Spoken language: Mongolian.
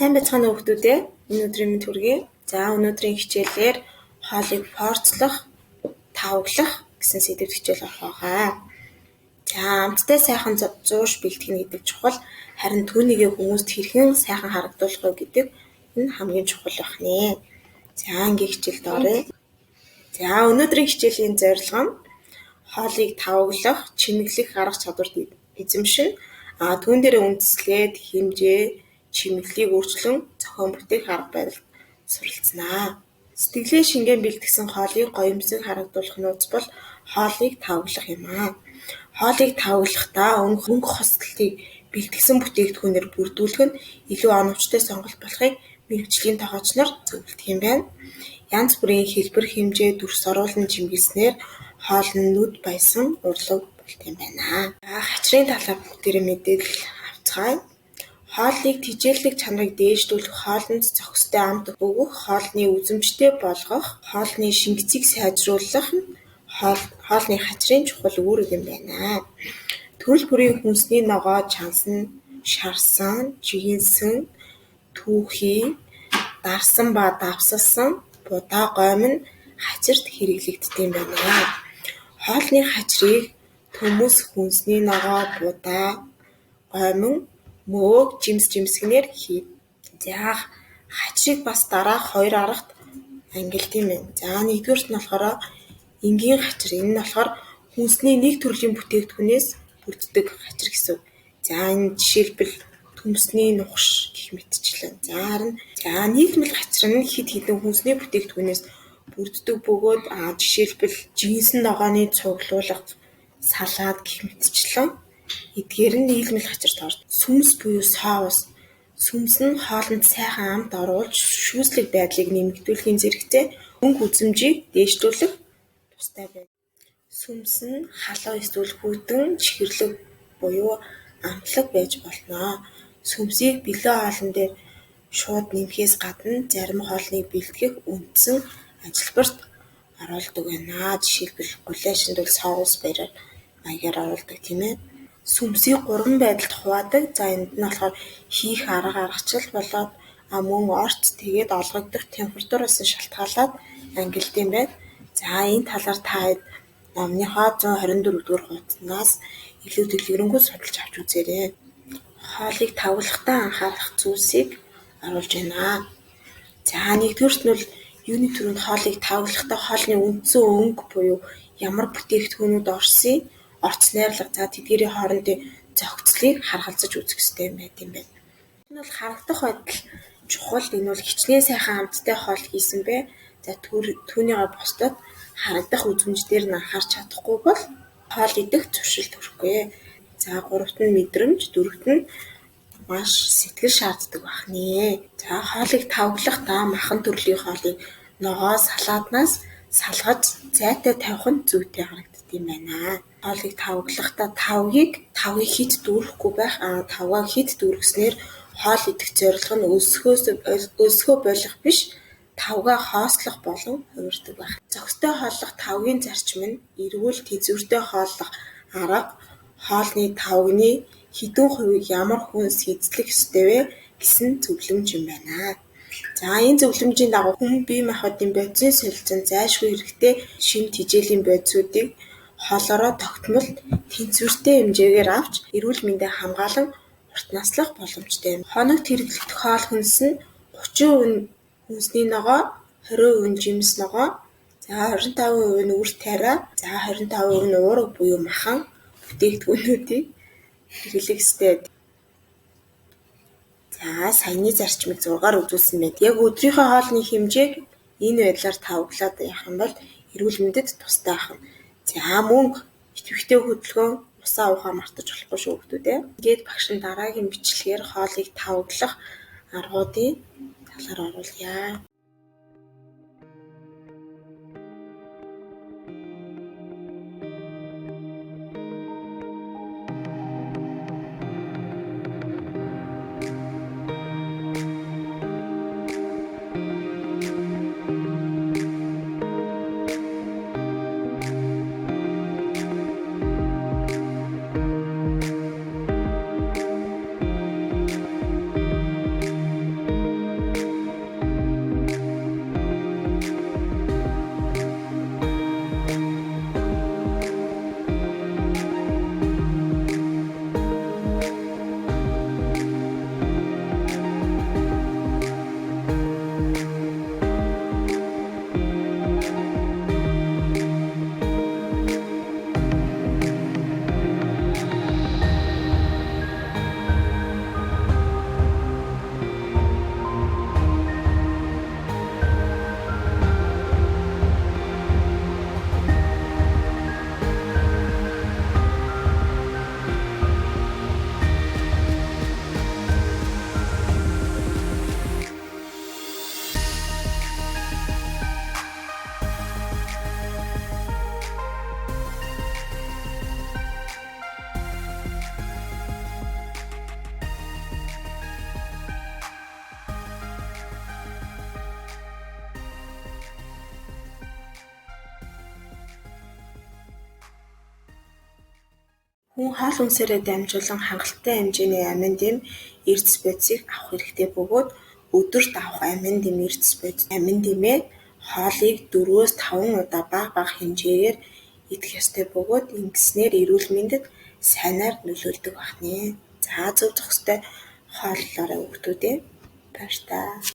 сайн байцгаана уу хүмүүс ээ. Өнөөдрийн мэнд хүргэе. За өнөөдрийн хичээлээр хоолыг порцлох, тавглах гэсэн сэдвт хичээл орох байгаа. За амттай сайхан зууш бэлтгэх гэдэг чухал, харин түүнийгээ хүмүүст хэрхэн сайхан харагдуулах вэ гэдэг энэ хамгийн чухал байх нэ. За ингээ хичээлд оръё. За өнөөдрийн хичээлийн зорилго нь хоолыг тавглах, чимэглэх арга чадварт эзэмшин, түүн дээр үндэслээд хэмжээ, чимэглэлийг өөрчлөн зохион бүтээх арга барил суралцнаа. Сэтгэлээ шингэн бэлтгэсэн хоолыг гоёмсог харагдуулах нууц бол хоолыг тавглах юм аа. Хоолыг тавглахдаа өнгө хосдолтыг бэлтгэсэн бүтээгдэхүүнээр бүрдүүлэх нь илүү оновчтой сонголт болохыг мэргэжлийн тогооч нар зөвлөдөг юм байна. Янз бүрийн хэлбэр хэмжээ дүрс оруулан чимгэлснээр хоол нь нүд баясан урлаг болт юм байна. Хачрын талаар бүгдээрээ мэдээлэл авцгаая. Хоолыг тижээллэх чанарыг дээшлүүлэх, хоолнд зохистой амт өгөх, хоолны үзэмжтэй болгох, хоолны шингэцийг сайжруулах нь хоолны хачрын чухал үүрэг юм байна. Төрөл бүрийн хүнсний ногоо, чансан, шарсан, жигэнсэн, түүхий, дарсан ба давсалсан, будаа гойм нь хачирт хэрэглэгддэг юм байна. Хоолны хачрыг төмөс, хүнсний ногоо, будаа, гойм, мөөг, жимсгэнээр хий. За хачрыг бас дараах хоёр аргад ангилд юм байна. За нэгдүгээрт нь болохоор энгийн хачир. Энэ нь болохоор хүнсний нэг төрлийн бүтээгдэхүүнээс бүрддэг хачир гэсэн. За энэ жишээлбэл төмсний нухш гэх мэтчлэн. За нийлмэл хачир нь хэд хэдэн хүнсний бүтээгдэхүүнээс бүрддэг бөгөөд жишээлбэл жинсэн ногооны цуглуулга, салаад гэх мэтчлэн эдгээр нь нийлмэл хачирт ордог. Сүмс буюу соус. Сүмс нь хоолнд сайхан амт оруулж шүүслэг байдлыг нэмэгдүүлэхийн зэрэгцээ өнгө үзэмжийг дээшлүүлэх тустай байна. Сүмс нь халуун эсвэл хүйтэн чихэрлэг буюу амтлаг байж болно. Сүмсийг бэлэн хоолн дээр шууд нэмэхээс гадна зарим хоолныг бэлтгэх үндсэн ажилбарт оруулдаг байна. Жишээлбэл гуляшинд бол соус маягаар оруулдаг тийм ээ. Сүмсийг 3 байдалд хуваадаг. За энд нь болохоор хийх арга аргачлал болоод мөн орц тэгээд олгогдох температураас шалтгаалаад ангилд юм байна. За энэ талаар та номныхоо 124 дугаар хуудасаас илүү дэлгэрэнгүй судалж авч үзээрэй. Хоолыг тавглахдаа анхаарах зүйлсийг оруулж байна. За нэгдүгээрт нь бол юуны төрөнд хоолыг тавглахдаа хоолны үндсэн өнгө буюу ямар бүтээгдэхүүнүүд орц найрлага, за тэдгээрийн хоорондын зохицлыг харгалзаж үзэх ёстой юм байт юм байна. Энэ бол харагдах байдал чухал. Энэ бол хичнээн сайхан амттай хоол хийсэн бэ. За түүнийгээ бусдад харагдах үзмжээр нь анхаарч чадахгүй бол хоол идэх туршилт хүрэхгүй. За гуравт нь мэдрэмж, дөрөвт нь маш сэтгэл шаарддаг байх нэ. За хоолыг тавглахдаа махан төрлийн хоолыг ногоо, салааднаас салгаж зайтай тавих нь зүйтэй харагддаг юм байна. Хоолыг тавглахдаа тавгийг хит дүүрэхгүй байх. Тавгаа хит дүүргэснээр хоол идэх зорилго нь өлсгөө болох биш, тавгаа хоослох болон хувирдаг байх. Зохистой хооллох тавгийн зарчим нь эрүүл тэзвэртэй хооллох арга, хоолны тавганы хэдэн хувийг ямар хүнс эзлэх ёстой вэ гэсэн зөвлөмж юм байна. За энэ зөвлөмжийн дагуу хүн бие махбодын бодисын солилцоонд зайлшгүй хэрэгтэй шим тижээлийн бодисуудыг хоолороо тогтмол тэнцвэртэй хэмжээгээр авч эрүүл мэндийг хамгаалан урт наслах боломжтой юм. Хоногт хэрэглэгдэх хоол хүнс нь 30% хүнсний ногоо, 20% жимс ногоо, за 25% нь үр тариа, за 25% нь уурга буюу махан бүтээгдэхүүнүүдийг хэрэглэх ёстой. За саяны зарчмыг 6-аар үзүүлсэн байна. Яг өдрийнхөө хоолны хэмжээг энэ байдлаар тавглаад явах юм бол эрүүл мэндэд тустай байх нь. За мөн идэвхтэй хөдөлгөөн усаа уухаа мартаж болохгүй шүү хүмүүдээ. Ингээд багш нь дараагийн бичлэгээр хоолыг тавглах аргуудын талаар оруулъя. Хүн хоол хүнсээрээ дамжуулан хангалттай хэмжээний амин дэм эрдэс бодисыг авах хэрэгтэй бөгөөд өдөрт авах амин дэмээ хоолыг 4-5 удаа бага хэмжээгээр идэх ёстой бөгөөд ингэснээр эрүүл мэндэд сайнаар нөлөөлдөг байна. За зөв зохистой хооллоорой хүүхдүүд ээ. Баяр таа.